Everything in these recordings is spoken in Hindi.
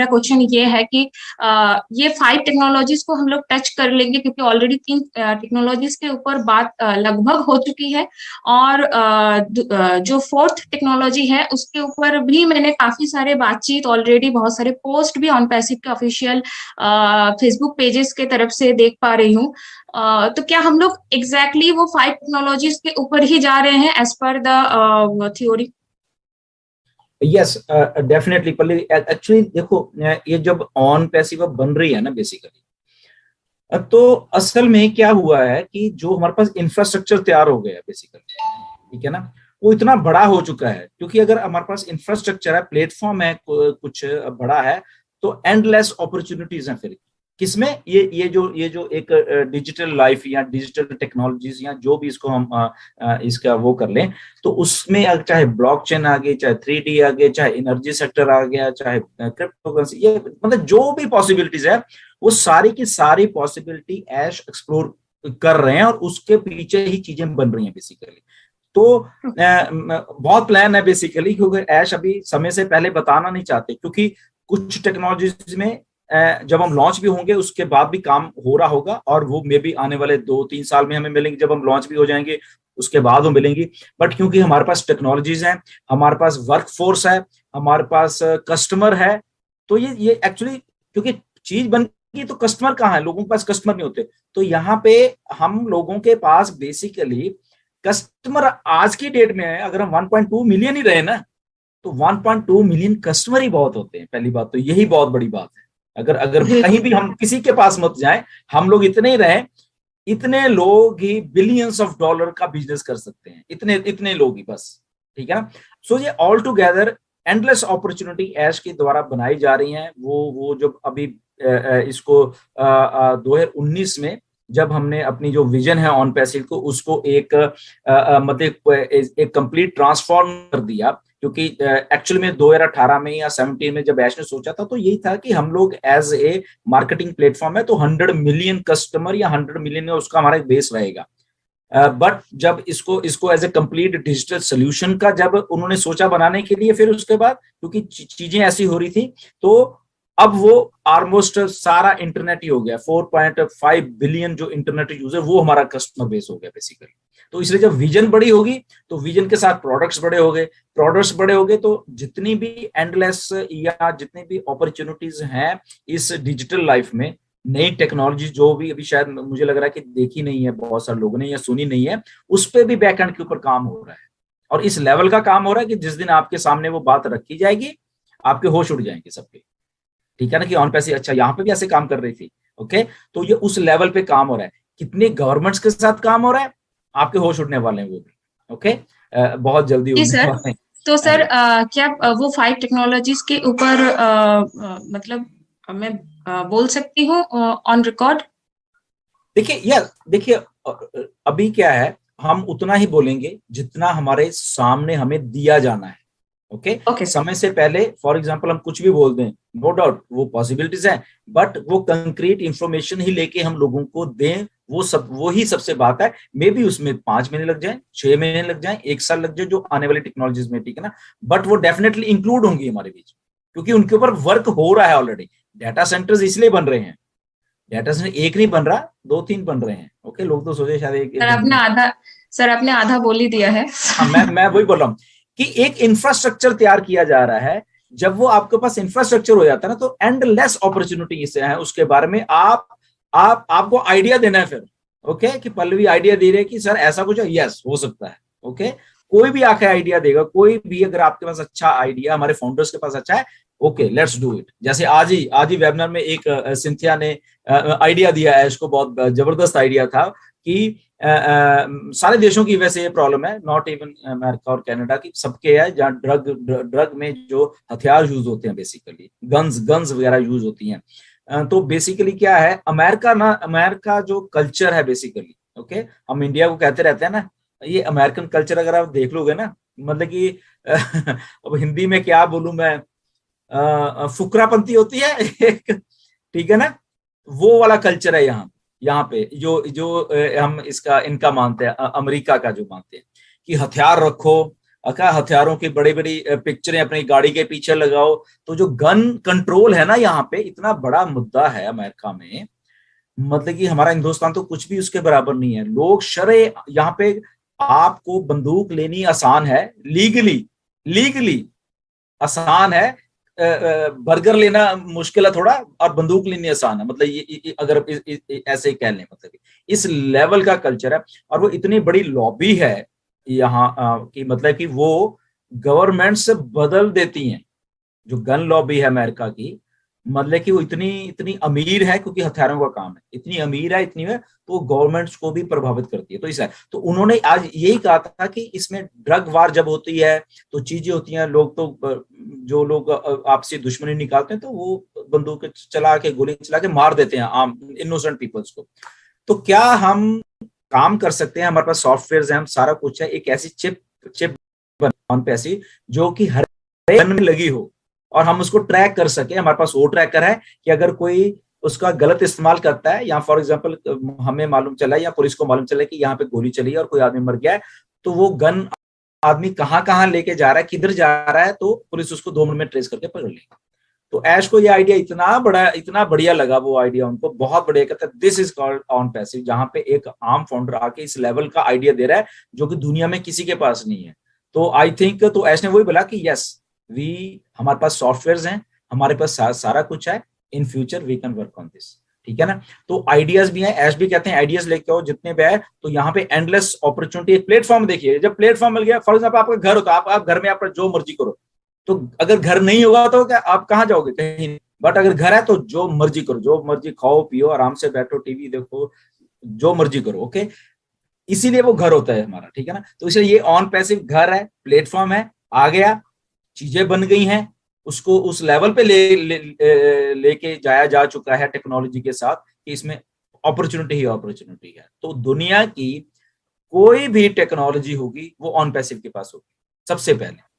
मेरा क्वेश्चन ये है कि ये 5 टेक्नोलॉजीज को हम लोग टच कर लेंगे, क्योंकि ऑलरेडी 3 टेक्नोलॉजीज के ऊपर बात लगभग हो चुकी है, और जो 4th टेक्नोलॉजी है उसके ऊपर भी मैंने काफी सारे बातचीत, ऑलरेडी बहुत सारे पोस्ट भी ऑन पैसिव के ऑफिशियल फेसबुक पेजेस के तरफ से देख पा रही हूँ। तो क्या हम लोग एग्जैक्टली वो 5 टेक्नोलॉजीज के ऊपर ही जा रहे हैं as per the theory? Yes, definitely Pallavi. Actually देखो, ये जब ऑन पैसिव बन रही है ना बेसिकली, तो असल में क्या हुआ है कि जो हमारे पास इंफ्रास्ट्रक्चर तैयार हो गया है बेसिकली, ठीक है ना, वो इतना बड़ा हो चुका है। क्योंकि अगर हमारे पास इंफ्रास्ट्रक्चर है, प्लेटफॉर्म है, कुछ बड़ा है, तो एंडलेस अपॉर्चुनिटीज हैं फिर किसमें, ये जो एक डिजिटल लाइफ या डिजिटल टेक्नोलॉजीज या जो भी इसको हम इसका वो कर लें, तो उसमें अगर चाहे ब्लॉकचेन आ गई, चाहे 3D आ गए, चाहे एनर्जी सेक्टर आ गया, चाहे क्रिप्टोकरेंसी, ये मतलब जो भी पॉसिबिलिटीज है, वो सारी की सारी पॉसिबिलिटी ऐश एक्सप्लोर कर रहे हैं और उसके पीछे ही चीजें बन रही हैं बेसिकली। तो बहुत प्लान है बेसिकली, क्योंकि ऐश अभी समय से पहले बताना नहीं चाहते, क्योंकि कुछ टेक्नोलॉजीज में जब हम लॉन्च भी होंगे उसके बाद भी काम हो रहा होगा, और वो मे भी आने वाले 2-3 साल में हमें मिलेंगे, जब हम लॉन्च भी हो जाएंगे उसके बाद वो मिलेंगी। बट क्योंकि हमारे पास टेक्नोलॉजीज हैं, हमारे पास वर्क फोर्स है, हमारे पास कस्टमर है, तो ये एक्चुअली, क्योंकि चीज बन गई तो कस्टमर कहाँ है, लोगों के पास कस्टमर नहीं होते, तो यहाँ पे हम लोगों के पास बेसिकली कस्टमर आज की डेट में है। अगर हम 1.2 मिलियन ही रहे ना, तो 1.2 मिलियन कस्टमर ही बहुत होते हैं। पहली बात तो यही बहुत बड़ी बात है। अगर अगर कहीं भी हम किसी के पास मत जाएं, हम लोग इतने ही रहे, इतने लोग ही बिलियंस ऑफ डॉलर का बिजनेस कर सकते हैं, इतने लोग ही बस, ठीक है ना। सो ये ऑल टुगेदर एंडलेस अपॉर्चुनिटी ऐश के द्वारा बनाई जा रही हैं। वो जब अभी इसको 2019 में जब हमने अपनी जो विजन है ऑन पैसिव को, उसको एक मतलब एक कंप्लीट ट्रांसफॉर्म कर दिया, क्योंकि एक्चुअली में 2018 में या 17 में जब ऐश ने सोचा था, तो यही था कि हम लोग एज ए मार्केटिंग प्लेटफॉर्म है, तो 100 मिलियन कस्टमर या 100 मिलियन उसका हमारा एक बेस रहेगा। बट जब इसको as a complete digital solution का जब उन्होंने सोचा बनाने के लिए, फिर उसके बाद क्योंकि चीजें ऐसी हो रही थी, तो अब वो ऑलमोस्ट सारा इंटरनेट ही हो गया। 4.5 बिलियन जो इंटरनेट यूजर, वो हमारा कस्टमर बेस हो गया बेसिकली। तो इसलिए जब विजन बड़ी होगी, तो विजन के साथ प्रोडक्ट्स बड़े हो गए, प्रोडक्ट्स बड़े हो गए, तो जितनी भी एंडलेस या जितनी भी अपॉर्चुनिटीज हैं इस डिजिटल लाइफ में, नई टेक्नोलॉजी जो भी अभी शायद मुझे लग रहा है कि देखी नहीं है बहुत सारे लोगों ने या सुनी नहीं है, उस पर भी बैकएंड के ऊपर काम हो रहा है। और इस लेवल का काम हो रहा है कि जिस दिन आपके सामने वो बात रखी जाएगी, आपके होश उड़ जाएंगे सबके, ठीक है ना, कि ऑन पैसे अच्छा यहाँ पे भी ऐसे काम कर रही थी। ओके, तो ये उस लेवल पे काम हो रहा है। कितने गवर्नमेंट्स के साथ काम हो रहा है, आपके होश उड़ने वाले हैं वो भी। ओके, बहुत जल्दी उड़ने वाले हैं। तो सर क्या वो 5 टेक्नोलॉजीज के ऊपर मतलब मैं बोल सकती हूँ ऑन रिकॉर्ड? देखिए अभी क्या है, हम उतना ही बोलेंगे जितना हमारे सामने हमें दिया जाना है। ओके, समय से पहले फॉर एग्जांपल हम कुछ भी बोल दें, नो डाउट वो पॉसिबिलिटीज हैं, बट वो कंक्रीट इंफॉर्मेशन ही लेके हम लोगों को दें, वो ही सबसे बात है। मे बी उसमें 5 महीने लग जाए, 6 महीने लग जाए, 1 साल लग जाए, जो आने वाली टेक्नोलॉजीज में, ठीक है ना, बट वो डेफिनेटली इंक्लूड होंगी हमारे बीच, क्योंकि उनके ऊपर वर्क हो रहा है ऑलरेडी। डाटा सेंटर्स इसलिए बन रहे हैं, डाटा सेंटर एक नहीं बन रहा, 2-3 बन रहे हैं। ओके, लोग तो सोचे शायद एक। सर आपने आधा बोल ही दिया है। मैं वही बोल रहा हूँ कि एक इंफ्रास्ट्रक्चर तैयार किया जा रहा है। जब वो आपके पास इंफ्रास्ट्रक्चर हो जाता है ना, तो एंडलेस अपॉर्चुनिटी इससे है, उसके बारे में आपको आइडिया देना है फिर। ओके, कि पल्लवी आइडिया दे रहे कि सर ऐसा कुछ है, यस हो सकता है। ओके, कोई भी आके आइडिया देगा, कोई भी, अगर आपके पास अच्छा आइडिया, हमारे फाउंडर्स के पास अच्छा है, ओके लेट्स डू इट। जैसे आज ही वेबिनार में एक सिंथिया ने आइडिया दिया है, इसको बहुत जबरदस्त आइडिया था कि सारे देशों की वैसे ये प्रॉब्लम है, नॉट इवन अमेरिका और कनाडा की, सबके है, जहाँ ड्रग में जो हथियार यूज होते हैं, बेसिकली गन्स वगैरह यूज होती हैं। तो बेसिकली क्या है, अमेरिका जो कल्चर है बेसिकली, ओके, हम इंडिया को कहते रहते हैं ना, ये अमेरिकन कल्चर अगर आप देख लोगे ना, मतलब कि अब हिंदी में क्या बोलूं मैं, फुकरापंती होती है एक, ठीक है ना, वो वाला कल्चर है यहाँ पे, जो हम इनका मानते हैं, अमेरिका का जो मानते हैं कि हथियार रखो, हथियारों की बड़ी बड़ी पिक्चरें अपनी गाड़ी के पीछे लगाओ। तो जो गन कंट्रोल है ना यहाँ पे इतना बड़ा मुद्दा है अमेरिका में, मतलब कि हमारा हिंदुस्तान तो कुछ भी उसके बराबर नहीं है। लोग शरे यहाँ पे, आपको बंदूक लेनी आसान है, लीगली लीगली आसान है, बर्गर लेना मुश्किल है थोड़ा, और बंदूक लेनी आसान है। मतलब ये अगर ऐसे ही कह लें, मतलब इस लेवल का कल्चर है। और वो इतनी बड़ी लॉबी है यहाँ की, मतलब कि वो गवर्नमेंट से बदल देती हैं। जो गन लॉबी है अमेरिका की, मतलब कि वो इतनी इतनी अमीर है, क्योंकि हथियारों का काम है, इतनी अमीर है, इतनी है, तो गवर्नमेंट्स को भी प्रभावित करती है। तो इस तो उन्होंने आज यही कहा था कि इसमें ड्रग वार जब होती है तो चीजें होती हैं, लोग तो जो लोग आपसी दुश्मनी निकालते हैं तो वो बंदूक चला के, गोली चला के मार देते हैं आम इनोसेंट पीपल्स को। तो क्या हम काम कर सकते हैं? हमारे पास सॉफ्टवेयर है, हम सारा कुछ है, एक ऐसी चिप चिप ऑन पे ऐसी जो कि हर गन में लगी हो और हम उसको ट्रैक कर सके। हमारे पास वो ट्रैकर है कि अगर कोई उसका गलत इस्तेमाल करता है, या फॉर एग्जांपल हमें मालूम चला या पुलिस को मालूम चला कि यहाँ पे गोली चली है और कोई आदमी मर गया है, तो वो गन आदमी कहाँ कहाँ लेके जा रहा है, किधर जा रहा है, तो पुलिस उसको 2 मिनट में ट्रेस करके पकड़ लेगी। तो ऐश को ये आइडिया इतना बड़ा, इतना बढ़िया लगा, वो आइडिया उनको बहुत बढ़िया। कहता है this is called on passive, जहां पे एक आम फाउंडर आके इस लेवल का आइडिया दे रहा है जो कि दुनिया में किसी के पास नहीं है। तो आई थिंक, तो ऐश ने वही बोला कि यस हमारे पास सॉफ्टवेयर हैं, हमारे पास सारा कुछ है, in future we can work on this. ठीक है ना? तो आइडियाज भी हैं, ऐश भी कहते हैं आइडियाज लेके आओ जितने भी है। तो यहाँ पे एंडलेस अपॉर्चुनिटी, प्लेटफॉर्म देखिए, जब प्लेटफॉर्म मिल गया, फॉर एग्जाम्पल आपका घर होता है, आप घर में आप जो मर्जी करो, तो अगर घर नहीं होगा तो क्या आप कहाँ जाओगे? कहीं नहीं। बट अगर घर है तो जो मर्जी करो, जो मर्जी खाओ पियो, आराम से बैठो, टीवी देखो, जो मर्जी करो। ओके, इसीलिए वो घर होता है हमारा। ठीक है ना? तो इसलिए ये ऑन पैसिव घर है, प्लेटफॉर्म है, आ गया, चीजें बन गई हैं, उसको उस लेवल पे लेके जाया जा चुका है टेक्नोलॉजी के साथ कि इसमें अपॉर्चुनिटी ही अपॉर्चुनिटी है। तो दुनिया की कोई भी टेक्नोलॉजी होगी वो ऑन पैसिव के पास होगी सबसे पहले।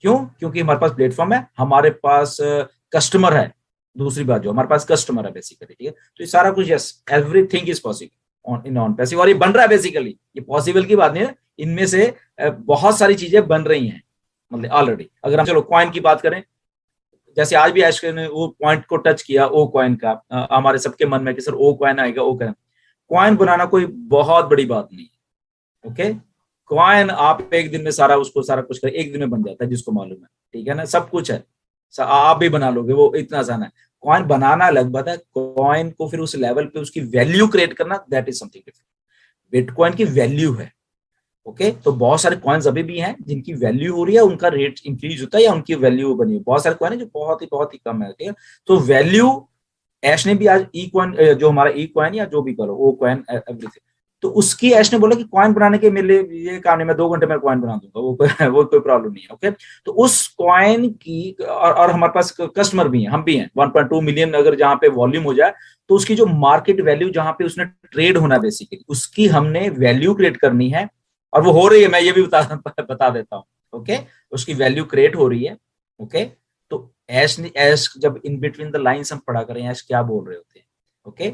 क्यों? क्योंकि हमारे पास प्लेटफॉर्म है, हमारे पास कस्टमर है। दूसरी बात, जो हमारे पास कस्टमर है बेसिकली, ठीक है, तो ये सारा कुछ, yes, everything is possible in on passive. और ये बन रहा है बेसिकली, ये पॉसिबल की बात नहीं है, इनमें से बहुत सारी चीजें बन रही हैं मतलब ऑलरेडी। अगर हम चलो कॉइन की बात करें, जैसे आज भी ऐश ने वो पॉइंट को टच किया, ओ कॉइन का, हमारे सबके मन में कि सर ओ कॉइन आएगा, ओ कॉइन बनाना कोई बहुत बड़ी बात नहीं है। ओके, कॉइन आप एक दिन में सारा उसको सारा कुछ कर, एक दिन में बन जाता है, जिसको मालूम है। ठीक है ना? सब कुछ है, आप भी बना लोगे, वो इतना आसान है। कॉइन बनाना अलग बात है, कॉइन को फिर उस लेवल पे उसकी वैल्यू क्रिएट करना, that is something different. Bitcoin की वैल्यू है। ओके, तो बहुत सारे कॉइन्स अभी भी हैं जिनकी वैल्यू हो रही है, उनका रेट इंक्रीज होता है या उनकी वैल्यू बनी है। बहुत सारे कॉइन है जो बहुत ही कम है। ठीक है, तो वैल्यू, ऐश ने भी आज ई कॉइन, जो हमारा ई कॉइन या जो भी करो, ओ कॉइन, एवरीथिंग, तो उसकी ऐश ने बोला कि कॉइन बनाने के मेरे लिए ये काम नहीं, मैं 2 घंटे में कॉइन बना दूंगा, वो कोई प्रॉब्लम नहीं है। ओके, तो उस कॉइन की, और हमारे पास कस्टमर भी हैं, हम भी हैं, 1.2 मिलियन अगर जहां पे वॉल्यूम हो जाए, तो उसकी जो मार्केट वैल्यू जहां पे उसने ट्रेड होना बेसिकली, उसकी हमने वैल्यू क्रिएट करनी है, और वो हो रही है, मैं ये भी बता देता हूँ। ओके, उसकी वैल्यू क्रिएट हो रही है। ओके, तो ऐश जब इन बिटवीन द लाइंस हम पढ़ा करें, ऐश क्या बोल रहे होते हैं। ओके,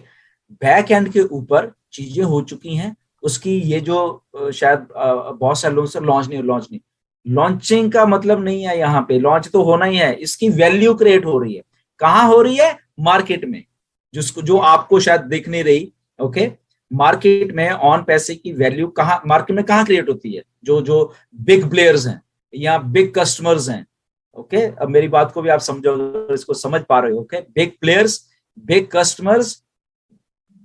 बैक एंड के ऊपर चीजें हो चुकी हैं, उसकी ये जो शायद बहुत सारे लोगों से लॉन्च नहीं, लॉन्चिंग का मतलब नहीं है, यहाँ पे लॉन्च तो होना ही है, इसकी वैल्यू क्रिएट हो रही है। कहाँ हो रही है? मार्केट में, जिसको जो आपको शायद दिख नहीं रही। ओके, मार्केट में ऑन पैसे की वैल्यू कहाँ, मार्केट में कहाँ क्रिएट होती है? जो जो बिग प्लेयर्स हैं या बिग कस्टमर्स हैं। ओके, अब मेरी बात को भी आप समझो, इसको समझ पा रहे हो। Okay, big players, big customers,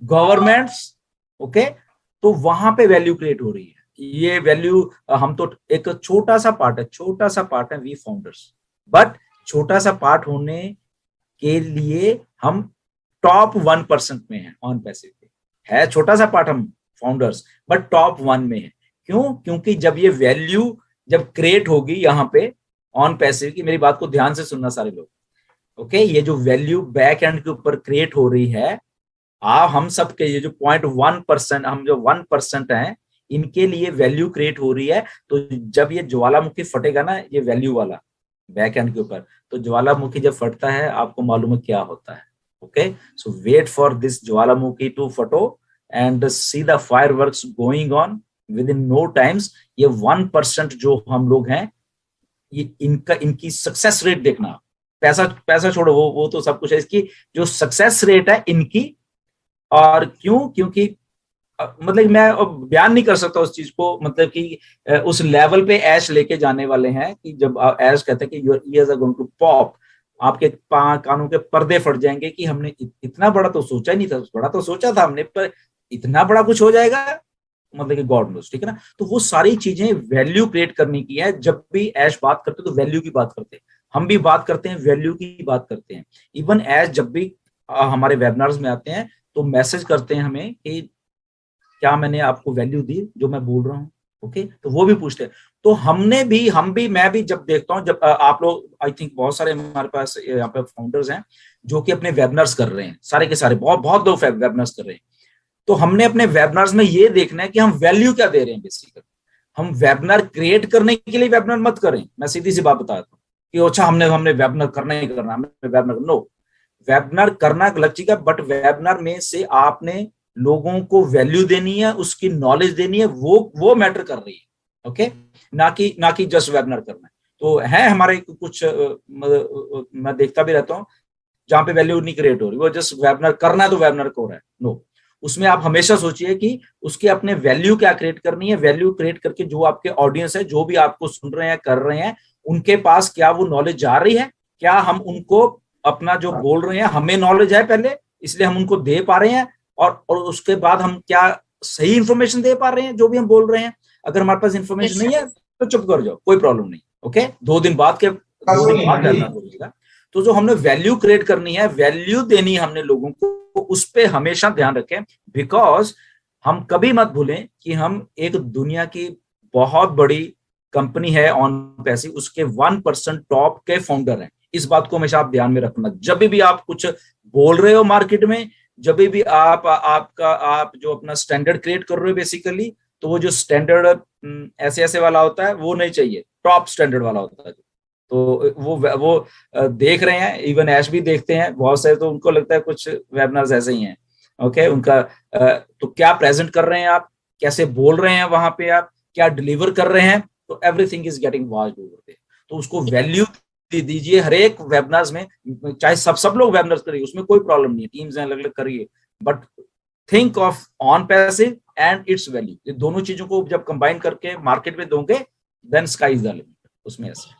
governments. Okay, तो वहां पे वैल्यू क्रिएट हो रही है। ये वैल्यू हम तो एक छोटा सा पार्ट है वी फाउंडर्स, बट छोटा सा पार्ट होने के लिए हम टॉप 1% में है ऑन पैसिव पे, है छोटा सा पार्ट हम फाउंडर्स, बट टॉप 1 में है। क्यों? क्योंकि जब ये वैल्यू जब क्रिएट होगी यहाँ पे ऑन पैसिव की, मेरी बात को ध्यान से सुनना सारे लोग। ओके, ये जो वैल्यू बैक एंड के ऊपर क्रिएट हो रही है, हम सब के ये जो 0.1%, हम जो 1% हैं, इनके लिए वैल्यू क्रिएट हो रही है। तो जब ये ज्वालामुखी फटेगा ना, ये वैल्यू वाला बैक एंड के ऊपर, तो ज्वालामुखी जब फटता है, आपको मालूम है क्या होता है। Okay, so wait for this ज्वालामुखी टू फटो and see the fireworks going on with in no times. ये 1% जो हम लोग हैं, ये इनकी सक्सेस रेट देखना, पैसा पैसा छोड़ो, वो तो सब कुछ है, इसकी जो सक्सेस रेट है इनकी। और क्यों? क्योंकि मतलब मैं बयान नहीं कर सकता उस चीज को, मतलब कि उस लेवल पे ऐश लेके जाने वाले हैं कि जब ऐश कहते हैं कि your ears are going to pop, आपके कानों के पर्दे फट जाएंगे कि हमने इतना बड़ा तो सोचा ही नहीं था, बड़ा तो सोचा था हमने, पर इतना बड़ा कुछ हो जाएगा, मतलब कि गॉड नोस, ठीक है ना। तो वो सारी चीजें वैल्यू क्रिएट करने की है। जब भी ऐश बात करते तो वैल्यू की बात करते हैं, हम भी बात करते हैं वैल्यू की बात करते हैं। इवन ऐश जब भी हमारे वेबिनार्स में आते हैं तो मैसेज करते हैं हमें कि क्या मैंने आपको वैल्यू दी जो मैं बोल रहा हूँ, ओके। तो वो भी पूछते हैं। तो मैं भी जब देखता हूँ, जब आप लोग, आई थिंक बहुत सारे हमारे पास यहाँ पे फाउंडर्स हैं जो कि अपने वेबिनार्स कर रहे हैं, सारे के सारे बहुत बहुत लोग वेबिनार्स कर रहे हैं। तो हमने अपने वेबिनार्स में ये देखना है कि हम वैल्यू क्या दे रहे हैं बेसिकली। हम वेबिनार क्रिएट करने के लिए वेबिनार मत करें, मैं सीधी सी बात बताता हूँ कि अच्छा हमने वेबिनार करना ही करना, हमने वेबिनार, नो, वेबिनार करना अलग चीज है, बट वेबिनार में से आपने लोगों को वैल्यू देनी है, उसकी नॉलेज देनी है, वो मैटर कर रही है, ओके। ना कि जस्ट वेबिनार करना है। तो है हमारे कुछ मैं देखता भी रहता हूँ जहां पे वैल्यू नहीं क्रिएट हो रही, वो जस्ट वेबिनार करना है तो वेबिनार को हो रहा है, नो। उसमें आप हमेशा सोचिए कि उसके अपने वैल्यू क्या क्रिएट करनी है, वैल्यू क्रिएट करके जो आपके ऑडियंस है, जो भी आपको सुन रहे हैं कर रहे हैं, उनके पास क्या वो नॉलेज जा रही है, क्या हम उनको अपना जो बोल रहे हैं, हमें नॉलेज है पहले इसलिए हम उनको दे पा रहे हैं, और उसके बाद हम क्या सही इंफॉर्मेशन दे पा रहे हैं जो भी हम बोल रहे हैं। अगर हमारे पास इंफॉर्मेशन नहीं है तो चुप कर जाओ, कोई प्रॉब्लम नहीं, ओके। 2 दिन बाद करना बोलिएगा। तो जो हमने वैल्यू क्रिएट करनी है, वैल्यू देनी है हमने लोगों को, उस पर हमेशा ध्यान रखें। बिकॉज हम कभी मत भूलें कि हम एक दुनिया की बहुत बड़ी कंपनी है ऑन पैसिव, उसके 1% टॉप के फाउंडर हैं। इस बात को हमेशा आप ध्यान में रखना जब भी आप कुछ बोल रहे हो मार्केट में, जब भी आप जो अपना स्टैंडर्ड क्रिएट कर रहे हो बेसिकली, तो वो जो स्टैंडर्ड ऐसे वाला होता है वो नहीं चाहिए, टॉप स्टैंडर्ड वाला होता है। तो वो देख रहे हैं, इवन ऐश भी देखते हैं बहुत सारे, तो उनको लगता है कुछ वेबिनार्स ऐसे ही हैं, ओके। उनका तो क्या प्रेजेंट कर रहे हैं आप, कैसे बोल रहे हैं वहां पे आप, क्या डिलीवर कर रहे हैं, तो everything is getting watched over there. तो उसको वैल्यू दीजिए हर एक वेबिनार्स में, चाहे सब लोग वेबिनार्स करिए, उसमें कोई प्रॉब्लम नहीं है, टीम्स हैं अलग अलग करिए, but think of on passive and it's value. ये दोनों चीजों को जब कंबाइन करके मार्केट में दोगे, then sky is the limit उसमें ऐसे।